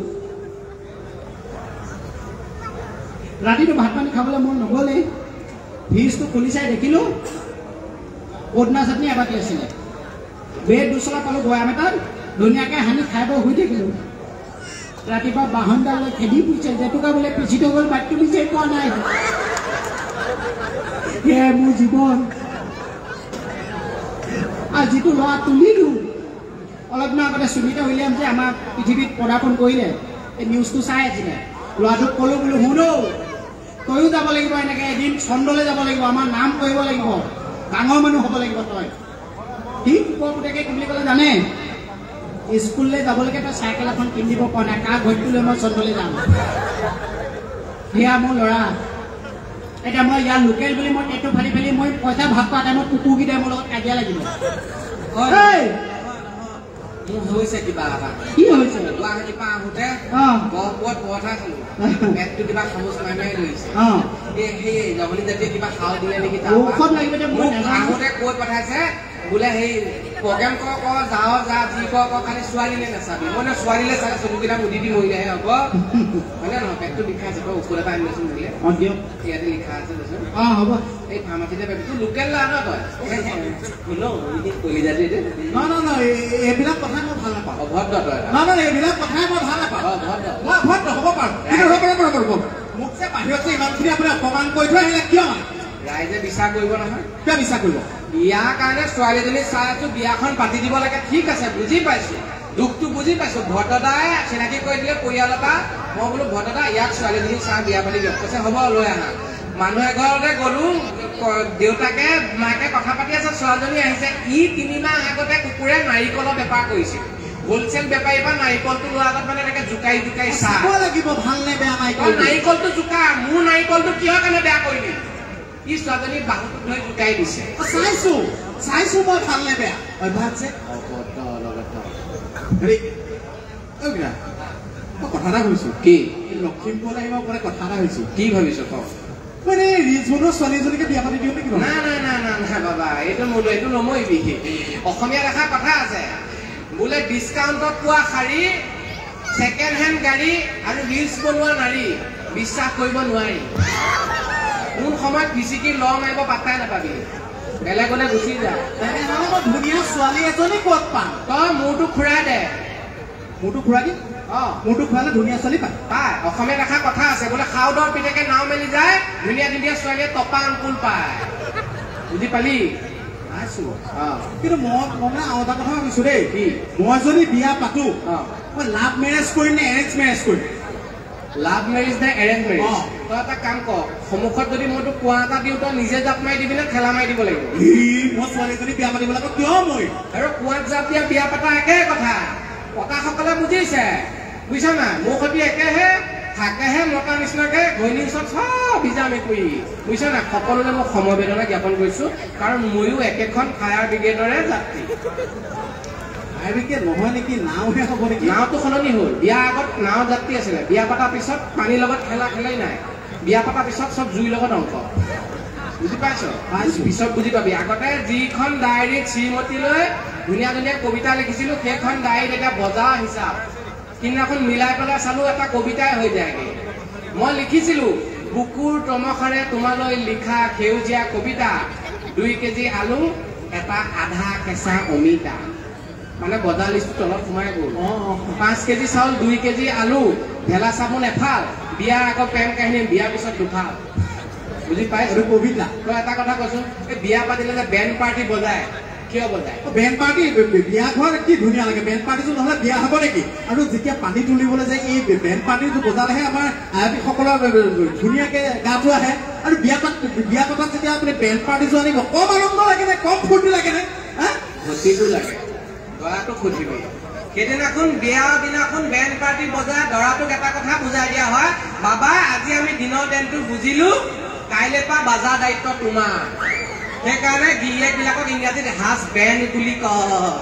S3: ৰাতিটো ভাত পানী খাবলৈ মন নগ'লে ফ্ৰিজটো খুলি চাই দেখিলোঁ পদিনা চাটনি এবাটি আছিলে ব্ৰেড দুচলা পালোঁ বৈয়াম এটাত ধুনীয়াকৈ সানি খাই বৈ শুই থাকিলোঁ ৰাতিপুৱা বাহনডালৈ খেদি ফুৰিছে জেতুকা বোলে পিছি থৈ গ'ল বাটটো বিচাৰি পোৱা নাই সেয়াই মোৰ জীৱন আজিটো ল'ৰা তুলিলোঁ অলপ দিনৰ আগতে সুনিতা উইলিয়াম যে আমাৰ পৃথিৱীত পদাৰ্পণ কৰিলে এই নিউজটো চাই আছিলে ল'ৰাটোক ক'লোঁ বোলো শুনো তয়ো যাব লাগিব এনেকৈ এদিন চন্দ্ৰলৈ যাব লাগিব আমাৰ নাম কৰিব লাগিব ডাঙৰ মানুহ হ'ব লাগিব তই ঠিক পুতেকে কি বুলি ক'লে জানে স্কুললৈ যাবলৈকে তই চাইকেল এখন কিনিব পৰা নাই কাৰ ঘৰটো লৈ মই চন্দ্ৰলৈ যাম সেয়া মোৰ ল'ৰা এতিয়া মই ইয়াৰ লোকেল বুলি মই টেটু ফালি ফালি মই পইচা ভাগ পোৱা টাইমত কুকুৰকেইটাই মোৰ লগত কাজিয়া লাগিব
S1: হৈছে কিবা
S3: কি হৈছে
S1: গুৱাহাটীৰ পৰা আহোঁতে গহপুৰত পৰঠা খালোঁ পেটটো কিবা খামুচ মাৰি মাৰি ধৰিছে সেই জগনী জাতিয়ে কিবা খাওঁ দিলে নেকি আহোঁতে কৈ পঠাইছে বোলে সেই প্ৰগ্ৰেম কৰ যাওঁ যা যি কৰ খালি ছোৱালীলে নাচাবি মই ছোৱালীলে চালে চকুকেইটা মুদি দি মৰিলেহে হ'ব হয়নে নহয় পেটটো বিষাইছে তই ঔষধ এটা আনি লৈছোঁ বোলে ইয়াতে লিখা আছে দেচোন
S3: হ'ব
S1: এই ফাৰ্মাচীতে পাবি তোৰ লোকেল ল'ৰা ন তই শুনো কলি জাতি
S2: এইবিলাক কথাই মই ভাল নাপাওঁ
S1: অভদ্ৰ তই
S2: এইবিলাক কথাই মই ভাল নাপাওঁ মই অভদ্ৰ হ'ব পাৰোঁ মোক যে বাহিৰত যে ইমানখিনি আপুনি অপমান কৰি থৈ আহিলে কিয়
S1: ৰাইজে বিশ্বাস কৰিব নহয়
S2: কিয় বিশ্বাস কৰিব
S1: বিয়াৰ কাৰণে ছোৱালীজনী চাই আছো বিয়াখন পাতি দিব লাগে ঠিক আছে বুজি পাইছো দুখটো বুজি পাইছো ভদ্ৰতাই চিনাকি কৰি দিলে পৰিয়ালৰ পৰা মই বোলো ভদ্ৰতা ইয়াক ছোৱালীজনী চাই বিয়া পাতি দিয়ক কৈছে হ'ব লৈ আহা মানুহ এঘৰতে গ'লো দেউতাকে মাকে কথা পাতি আছে ছোৱালীজনী আহিছে ই 3 মাহ আগতে কুকুৰে নাৰিকলৰ বেপাৰ কৰিছিল হোলচেল বেপাৰীৰ পৰা নাৰিকলটো লোৱাৰ আগত মানে এনেকে জোকাই জোকাই চাব
S2: লাগিব ভাল নে বেয়া
S1: নাৰিকলটো জোকা মোৰ নাৰিকলটো কিহৰ কাৰণে বেয়া কৰিলি ই ছোৱালীজনী বাহুটো ধৰি জোকাই দিছে
S2: চাইছো মই ভাল নে বেয়া অভ্যাস যে মই কথা এটা ভাবিছো
S1: কি
S2: লখিমপুৰলৈ আহিব পৰা কথা এটা ভাবিছো
S1: কি ভাবিছো ক
S2: মানে ৰিজনৰ ছোৱালীজনীকে বিয়া পাতি দিওঁ নেকি
S1: নাই বাবা এইটো নমৰিবি অসমীয়া দেখা কথা আছে বোলে ডিছকাউণ্টত পোৱা শাৰী ছেকেণ্ড হেণ্ড গাড়ী আৰু ৰিলছ বনোৱা নাৰী বিশ্বাস কৰিব নোৱাৰি কোন সময়ত পিচিকি ল মাৰিব পাত্তাই নাপাবি বেলেগলে গুচি যায়
S2: তেনেহ'লে মই ধুনীয়া ছোৱালী এজনী ক'ত পাম
S1: তই মূৰটো খুৰাই দে
S2: মূৰটো খুৰাই দিম মূৰটো খুৱালে ধুনীয়া ছোৱালী পায়
S1: অসমীয়া দেখা কথা আছে বোলে খাওদৰ পিতেকে নাও মেলি যায় ধুনীয়া ধুনীয়া ছোৱালীয়ে টপা আংকুল পায় বুজি পালি
S2: কিন্তু মই মানে আৰু এটা কথা ভাবিছো দেই মই যদি বিয়া পাতো মই লাভ মেৰেজ কৰিম নে এৰেঞ্জ মেৰেজ কৰিম
S1: লাভ মেৰেজ নে এৰেঞ্জ মেৰেজ তই এটা কাম কৰ সন্মুখত যদি মই তোক কোৱা এটা দিওঁ তই নিজে জাপ মাৰি দিবি নে ঠেলা মাৰি দিব লাগিব
S2: মই ছোৱালীজনী বিয়া পাতিব লাগে কিয় মই
S1: আৰু কুঁৱাত জাপ দিয়া বিয়া পতা একে কথা পতাসকলে বুজিছে বুজিছ না মোৰ সৈতে একেহে থাকেহে মতা নিচিনাকে ঘৈণীৰ ওচৰত চব ভিজা মেকুৰী বুজিছ না সকলোৰে মই সমবেদনা জ্ঞাপন কৰিছো কাৰণ ময়ো একেখন ফায়াৰ ব্ৰিগেডৰে যাত্ৰী
S2: ফায়াৰ ব্ৰিগেড নহয় নেকি নাওহে হ'ব নেকি
S1: নাওটো সলনি হ'ল বিয়াৰ আগত নাও যাত্ৰী আছিলে বিয়া পতাৰ পিছত পানীৰ লগত খেলাই নাই বিয়া পতাৰ পিছত চব জুইৰ লগত অংশ বুজি পাইছ পিছত বুজি পাবি আগতে যিখন ডায়েৰীত শ্ৰীমতীলৈ ধুনীয়া ধুনীয়া কবিতা লিখিছিলো সেইখন ডায়েৰীত এতিয়া বজাৰ হিচাপ সিদিনাখন মিলাই পেলাই চালো এটা কবিতাই হৈ যায়গে মই লিখিছিলো বুকুৰ তমসাৰে তোমালৈ লিখা সেউজীয়া কবিতা 2 কেজি আলু এটা আধা কেঁচা অমিতা মানে বজাৰ লিষ্টটো তলত সোমাই গ'ল 5 কেজি চাউল 2 কেজি আলু ঢেলা চাবোন এফাল বিয়া আকৌ প্ৰেম কাহিনী বিয়াৰ পিছত দুফাল বুজি পাইছো কবিতা তই এটা কথা কৈছো এই বিয়া পাতিলে যে বেণ্ড পাৰ্টি বজায় কিয় বজায়
S2: বেণ্ড পাৰ্টি বিয়া ঘৰ কি ধুনীয়া লাগে বেণ্ড পাৰ্টিটো নহ'লে বিয়া হ'ব নেকি আৰু যেতিয়া পানী তুলিবলৈ যায় এই বেণ্ড পাৰ্টিটো বজালেহে আমাৰ আয়তীসকলৰ ধুনীয়াকৈ গাটো আহে আৰু বিয়া পতাত যেতিয়া আপুনি বেণ্ড পাৰ্টি যোৱা আনিব কম আনন্দ লাগে নে কম ফূৰ্তি লাগে নে
S1: ফূৰ্তিটো লাগে দৰাটো খুজিবি সেইদিনাখন বিয়াৰ দিনাখন বেণ্ড পাৰ্টি বজাই দৰাটোক এটা কথা বুজাই দিয়া হয় বাবা আজি আমি দিনৰ দিনটো বুজিলো কাইলৈ পৰা বাজাৰ দায়িত্ব তোমাৰ সেইকাৰণে গিৰিয়েকবিলাকক ইংৰাজীত হাজবেণ্ড বুলি কয়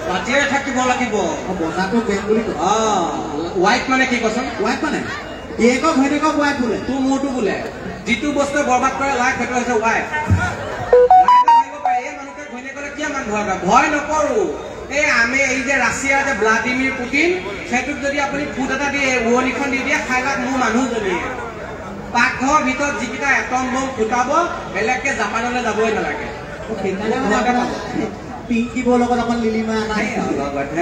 S1: পাতিয়ে থাকিব লাগিব
S2: বজাৰটো বেণ্ড বুলি কয়
S1: ৱাইফ মানে কি কচোন
S2: ৱাইফ মানে গিৰিয়েকক ঘৈণীয়েকক ৱাইফ বোলে
S1: তোৰ মোৰটো বোলে যিটো বস্তু বৰবাদ কৰে লাইফ সেইটো হৈছে ৱাইফ এই মানুহকে ঘৈণীয়েকলে কিয় ইমান ভয় কৰে ভয় নকৰো এই আমি এই যে ৰাছিয়াৰ যে ভ্লাদিমিৰ পুটিন সেইটোক যদি আপুনি ফুট এটা দিয়ে উৰণিখন দি দিয়ে খাই লাগ মোৰ মানুহজনীয়ে পাকঘৰৰ ভিতৰত যিকেইটা এটম বম ফুটাব বেলেগকে জাপানলৈ যাবই নালাগে
S2: পিংকিবৰ লগত অকণ লিলিমা নাই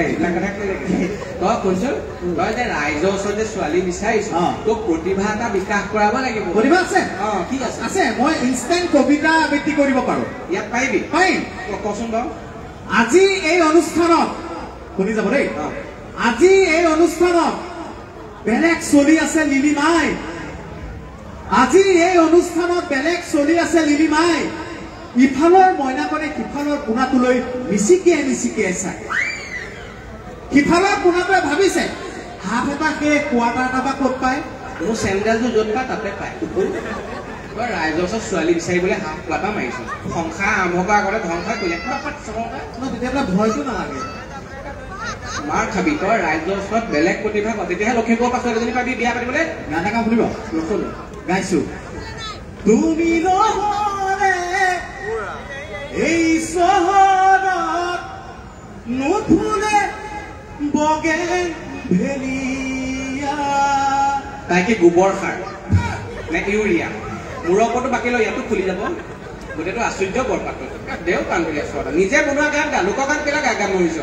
S1: এইবিলাক কথা তই শুনচোন তই যে ৰাইজৰ ওচৰত যে ছোৱালী বিচাৰিছ তোক প্ৰতিভা এটা বিকাশ কৰাব লাগিব
S2: প্ৰতিভা আছে
S1: ঠিক আছে
S2: আছে মই ইনষ্টেণ্ট কবিতা আবৃত্তি কৰিব পাৰো
S1: ইয়াত পাৰিবি
S2: পাৰিম
S1: কচোন বাৰু
S2: আজি এই অনুষ্ঠানত শুনি যাব দেই আজি এই অনুষ্ঠানত বেলেগ চলি আছে লিলিমাই আজি এই অনুষ্ঠানত বেলেগ চলি আছে লিলিমাই ইফালৰ মইনাকনে সিফালৰ কোণাটোলৈ মিচিকিয়াই চায় সিফালৰ কোণাটোৱে ভাবিছে হাফ এটা সেই কোৱাৰ্টাৰ এটা বা ক'ত পায়
S1: মোৰ চেণ্ডেলটো য'ত পায় তাতে পায় তই ৰাইজৰ ওচৰত ছোৱালী বিচাৰিবলৈ হাফ কোৱাৰ্টাৰ মাৰিছ সংসাৰ আৰম্ভ কৰাৰ আগতে ধ্বংসাই কৰিলে
S2: তেতিয়াহ'লে ভয়টো নালাগে
S1: মাৰ খাবি তই ৰাইজৰ ওচৰত বেলেগ প্ৰতিভা পাবি তেতিয়াহে লখিমপুৰৰ পৰা ছোৱালীজনী পাবি বিয়া পাতিবলৈ
S2: গান এটা শুনিব
S1: নুশুনো
S2: গাইছো তুমি নহ'লে এই চহৰত নুফুলে বগেনভেলিয়া
S1: তাই কি গোবৰ সাৰ নে ইউৰিয়া মূৰৰ ওপৰতো বাকী লৈ ইয়াতো খুলি যাব গোটেইটো আশ্চৰ্য বৰপাত্ৰ দেও কাম কৰি আছো নিজে বনোৱা গান গা লোকৰ গান কেলা গা মৰিছ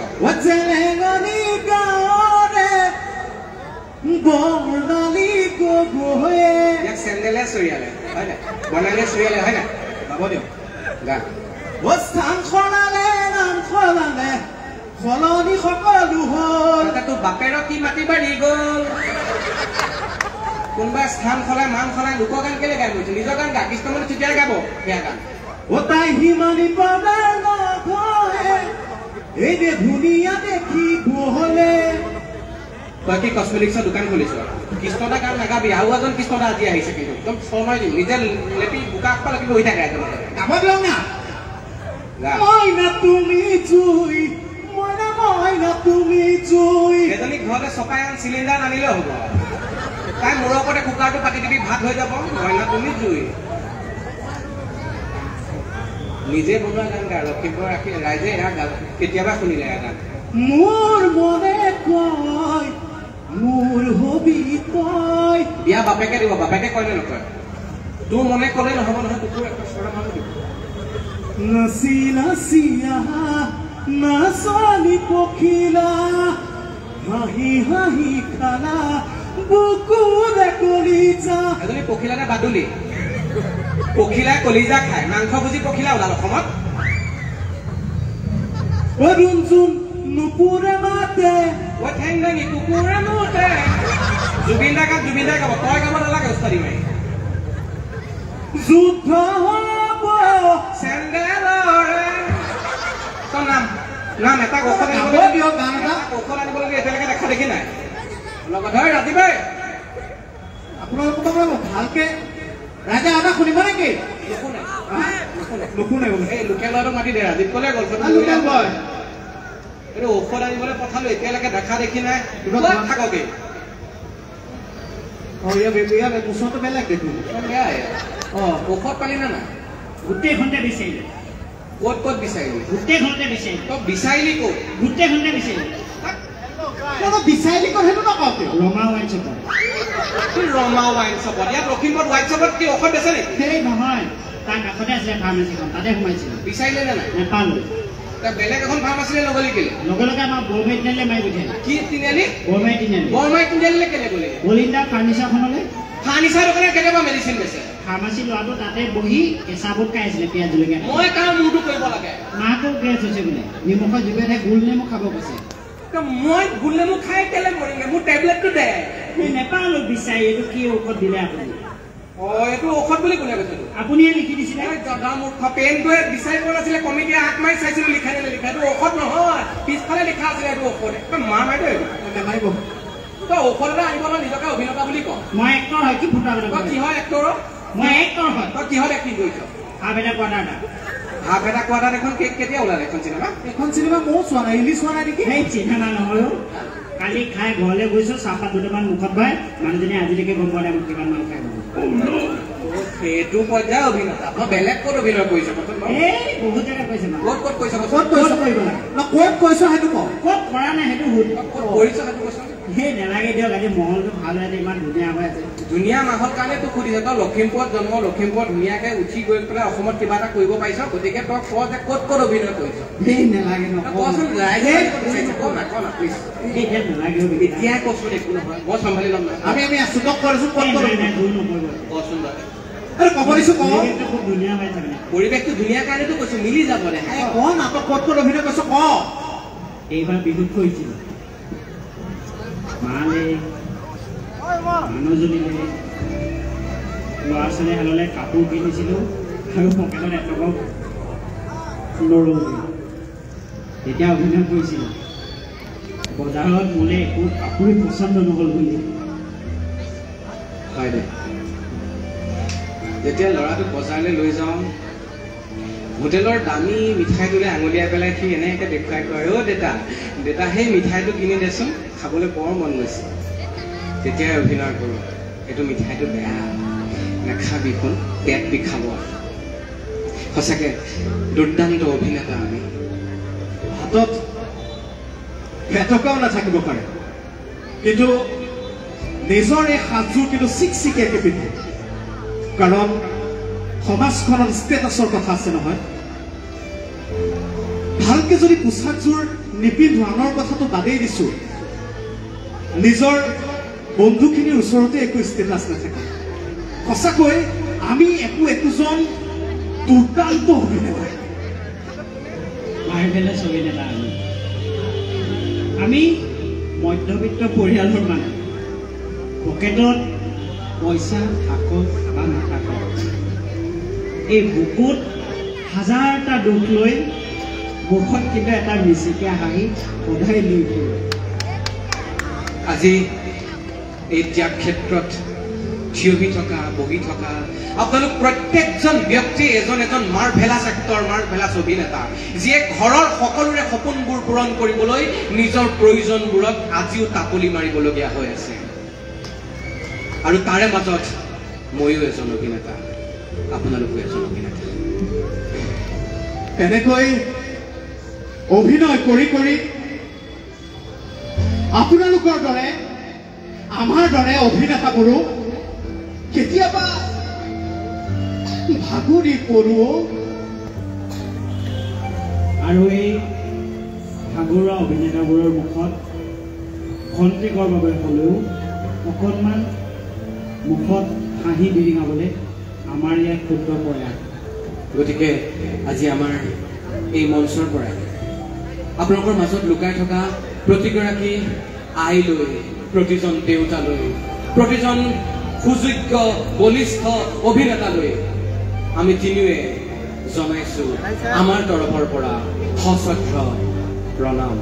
S1: ইয়াক চেণ্ডেলে চৰিয়ালে হয় নাই বনালে চৰিয়ালে হয় নাই পাব দিয়ক গা
S2: স্থান সলালে নাম সলালে সলনি সকলো হ'ল
S1: তোৰ বাপেৰক কি মাটি বাঢ়ি গ'ল কোনোবা স্থান সলাই মান সলাই লোকৰ গান কেলে গাই গৈছে নিজৰ গান গা কৃষ্ণমণি চুতীয়াই গাব সেয়া গান
S2: তাই সিমানি পালে নকয় এই যে ধুনীয়া দেখিব হলে
S1: তই কি কচমেটিক্সৰ দোকান খুলিছ কৃষ্ণদা গান নাগাবি আৰু এজন কৃষ্ণদা আজি আহিছে কিন্তু একদম চৰমাই দিম নিজে লেপি বোকা খোৱা লাগি বহি থাকে এজন
S2: গাব দিয়ক না মইনা তুমি জুই মইনা তুমি জুই
S1: এজনী ঘৰতে চকাই আন চিলিণ্ডাৰ নানিলেও হ'ব তাই মূৰৰ ওপৰতে কুকাৰটো পাতি দিবি ভাত হৈ যাব মইনা তুমি জুই নিজে বনোৱা গান গা লখিমপুৰ ৰাখি ৰাইজে এয়া গান কেতিয়াবা শুনিলে এয়া গান
S2: মোৰ মনে কয় মোৰ হবি কয়
S1: বিয়া বাপেকে দিব বাপেকে কয় নে নকয় তোৰ মনে ক'লে নহ'ব নহয় তোৰ একটা চৰা মানুহ দিব
S2: নাচি নাচি আহা নাচনি পখিলা হাঁহি হাঁহি খালা বুকুৰে কলিজা
S1: এজনী পখিলা নে বাদুলি পখিলাই কলিজা খায় মাংস ভুজি পখিলা ওলাল অসমত
S2: অৰুণচোন নুপুৰে মাতে
S1: ঠেং দাঙি কুকুৰে নুঠে জুবিন দা গাব তই গাব নালাগে উস্তাদি মাৰি
S2: যুদ্ধ হ'ব
S1: চেণ্ডেলৰে তোৰ নাম এটা ঔষধ আনিবলগীয়া এতিয়ালৈকে দেখা দেখি নাই লগত হয় ৰাতিপুৱাই
S2: আপোনালোকৰ ভালকে ৰাইজে এটা শুনিব নেকি নুশুনে
S1: এই লোকেল ল'ৰাটোক মাতি দে ৰাজীৱ কলে গ'ল এইটো ঔষধ আনিবলৈ পঠালো এতিয়ালৈকে দেখা দেখি নাই থাককে
S2: ওচৰটো বেলেগ দেখোন
S1: বেয়াই ঔষধ পালি নে নাই
S3: গোটেইখনতে বিচাৰিলে
S1: ক'ত ক'ত বিচাৰিলি
S3: গোটেইখনতে বিচাৰিলে
S1: তই বিচাৰিলি ক'ত
S3: গোটেইখনতে বিচাৰিলে
S2: বিচাৰিলি ক'ত সেইটো নকওঁ
S3: ৰমা ৱাইন শ্বপত
S1: ৰমা ৱাইন শ্বপত ইয়াত লখিমপুৰত ৱাইন শ্বপত কি ঔষধ বেচে নেকি
S3: সেই নহয় তাৰ কাষতে আছিলে ফাৰ্মাচীখন, তাতে সোমাইছিলোঁ।
S1: বিচাৰিলে নে নাই?
S3: নেপালোঁ।
S1: বেলেগ এখন ফাৰ্মাচীলৈ নগলি কেলে?
S3: লগে লগে আমাৰ বৰমাৰী তিনিআলিলৈ মাৰি পঠিয়ালে।
S1: কি তিনিআলি?
S3: বৰমাৰী তিনিআলি।
S1: বৰমাৰী তিনিআলিলৈ কেলে গলি?
S3: বলিন্দা ফাৰ্নিচাৰখনলৈ।
S1: ফাৰ্নিচাৰ দোকানে কেতিয়াবা মেডিচিন বেচে?
S3: ফাৰ্মাচী ল'ৰাটো তাতে বহি কেঁচা বুট খাই আছিলে পিঁয়াজ জলকীয়া।
S1: মই কাৰ মূৰটো কৰিব লাগে?
S3: মাকো গেছ হৈছে বোলে, নিমখৰ জুপে ঠাই গোল নেমু খাব কৈছে।
S1: মই গোল নেমু খাই কেলে মৰিমগে? মোৰ টেবলেটটো দে।
S3: নেপালোঁ বিচাৰি, এইটো কি ঔষধ দিলে আপুনি?
S1: এইটো ঔষধ বুলি কোনে কৈছে?
S3: আপুনিয়ে লিখি দিছিলে।
S1: জগা মূৰ্খ, পেনটোৱে বিচাৰি পোৱা নাছিলে, কমিটিয়ে হাত মাৰি চাইছিলো লিখা নে লিখা। এইটো ঔষধ নহয়, পিছফালে লিখা আছিলে এইটো ঔষধ। মাৰ মাৰিব নেমাৰিব। তই ঔষধ এটা আনিব ন, নিজকে অভিনেতা বুলি ক।
S3: মই এক্টৰ হয়, কি ফুটা
S1: তই কিহৰ এক্টৰ?
S3: মই এক্টৰ হয়।
S1: তই কিহত এক্টিং কৰিছ?
S3: হাফ এটা কোৱাৰ্টাৰ এটা।
S1: হাফ এটা কোৱাৰ্টাৰ এখন কেতিয়া ওলালে এখন চিনেমা?
S2: এখন চিনেমা ময়ো চোৱা নাই, ৰিলিজ হোৱা নাই নেকি?
S3: সেই চিনেমা নহয়। কালি খাই ঘৰলৈ গৈছো, চাহপাত দুটামান মুখত ভৰাই, মানুহজনী আজিলৈকে গম পোৱা নাই মোক কিমান মান খাই গ'ল।
S1: সেইটো পৰ্যায়ৰ অভিনেতা। মই বেলেগ ক'ত অভিনয় কৰিছ?
S3: এই বহুত জেগাত কৈছে।
S1: ক'ত ক'ত কৈছ?
S2: ক'ত কৈছ
S3: কৰিব লাগে?
S2: ক'ত কৈছ সেইটো ক।
S3: ক'ত কৰা নাই সেইটো সুধ।
S1: ক'ত কৰিছ সেইটো কৈছ?
S3: সেই নেলাগে দিয়ক, আজি মহলটো ভাল হৈ আছে, ইমান ধুনীয়া হৈ আছে।
S1: ধুনীয়া মাহৰ কাৰণে তোক সুধিছে। তই লখিমপুৰত জন্ম, লখিমপুৰত ধুনীয়াকে উঠি গৈ পেলাই অসমত কিবা এটা কৰিব পাৰিছ, গতিকে তই ক যে ক'ত ক'ত অভিনয় কৰিছ?
S3: সেই নেলাগে ন,
S1: কচোন ৰাইজে ক না ক না প্লিজ।
S3: এতিয়া নেলাগে
S1: এতিয়াই কচোন, একো নহয়, মই চম্ভালি ল'ম।
S2: আমি আছো তক কৰিছো, ক'ত ক'ত
S3: নকৰিব।
S1: কচোন
S2: ক'ব দিছো ক।
S3: খুব ধুনীয়া হৈ আছে মানে।
S1: পৰিৱেশটো ধুনীয়া কাৰণেতো কৈছো, মিলি যাব দে।
S2: ক না, তই ক'ত ক'ত অভিনয় কৰিছ ক।
S3: এইবাৰ বিহুত কৰিছিলোঁ। মালে মানুহজনীলে ল'ৰা ছোৱালী হাললে কাপোৰ কিনিছিলোঁ আৰু পকেটত এটকাও নৰলোঁ। তেতিয়া অভিনয় কৰিছিলোঁ। বজাৰত মোলে একো কাপোৰেই পচন্দ নহ'ল বুলি।
S1: হয় দে, যেতিয়া ল'ৰাটোক বজাৰলৈ লৈ যাওঁ, হোটেলৰ দামী মিঠাইটোলৈ আঙুলিয়াই পেলাই সি এনেকৈ দেখুৱাই কয়, অ' দেতা দেতা সেই মিঠাইটো কিনি দেচোন, খাবলৈ বৰ মন গৈছে। তেতিয়াই অভিনয় কৰোঁ, এইটো মিঠাইটো বেয়া, নাখাবি শুন, পেট বিষাব। সঁচাকৈ দুৰ্দান্ত অভিনেতা আমি।
S2: হাতত এটকাও নাথাকিব পাৰে, কিন্তু নিজৰ এই সাজযোৰ কিন্তু চিকচিকীয়াকৈ পিন্ধে। কাৰণ সমাজখনত ষ্টেটাছৰ কথা আছে নহয়। ভালকে যদি পোচাকযোৰ নিপিন্ধো, আনৰ কথাটো বাদেই দিছো, নিজৰ বন্ধুখিনিৰ ওচৰতে একো ষ্টেটাছ নাথাকে। সঁচাকৈ আমি একোজন দুৰ্দান্ত অভিনেতা।
S3: মাৰ্ভেলাছ অভিনেতা আমি মধ্যবিত্ত পৰিয়ালৰ মানুহ। পকেটত পইচা থাকক বা নাথাকক, এই বুকুত হাজাৰটা দুখ লৈ মুখত কিন্তু এটা মিচিকীয়া হাঁহি সদায় লৈ ফুৰোঁ।
S1: আজি এই ত্যাগ ক্ষেত্ৰত থিয় হৈ থকা, বহি থকা আপোনালোক প্ৰত্যেকজন ব্যক্তি এজন এজন মাৰ্ভেলাছ এক্টৰ, মাৰ্ভেলাছ অভিনেতা, যিয়ে ঘৰৰ সকলোৰে সপোনবোৰ পূৰণ কৰিবলৈ নিজৰ প্ৰয়োজনবোৰত আজিও তাকলি মাৰিবলগীয়া হৈ আছে। আৰু তাৰে মাজত ময়ো এজন অভিনেতা, আপোনালোকো এজন অভিনেতা।
S2: এনেকৈ অভিনয় কৰি কৰি আপোনালোকৰ দৰে, আমাৰ দৰে অভিনেতাবোৰো কেতিয়াবা ভাগৰি পৰো।
S3: আৰু এই ভাগৰুৱা অভিনেতাবোৰৰ মুখত খন্তেকৰ বাবে হ'লেও অকণমান মুখত হাঁহি বিৰিঙাবলৈ আমাৰ ইয়াত ক্ষুদ্ৰ প্ৰয়াস।
S1: গতিকে আজি আমাৰ এই মঞ্চৰ পৰাই আপোনালোকৰ মাজত লুকাই থকা প্ৰতিগৰাকী আইলৈ, প্ৰতিজন দেউতালৈ, প্ৰতিজন সুযোগ্য বলিষ্ঠ অভিনেতালৈ আমি তিনিওৱে জনাইছো আমাৰ তৰফৰ পৰা সশ্ৰদ্ধ প্ৰণাম।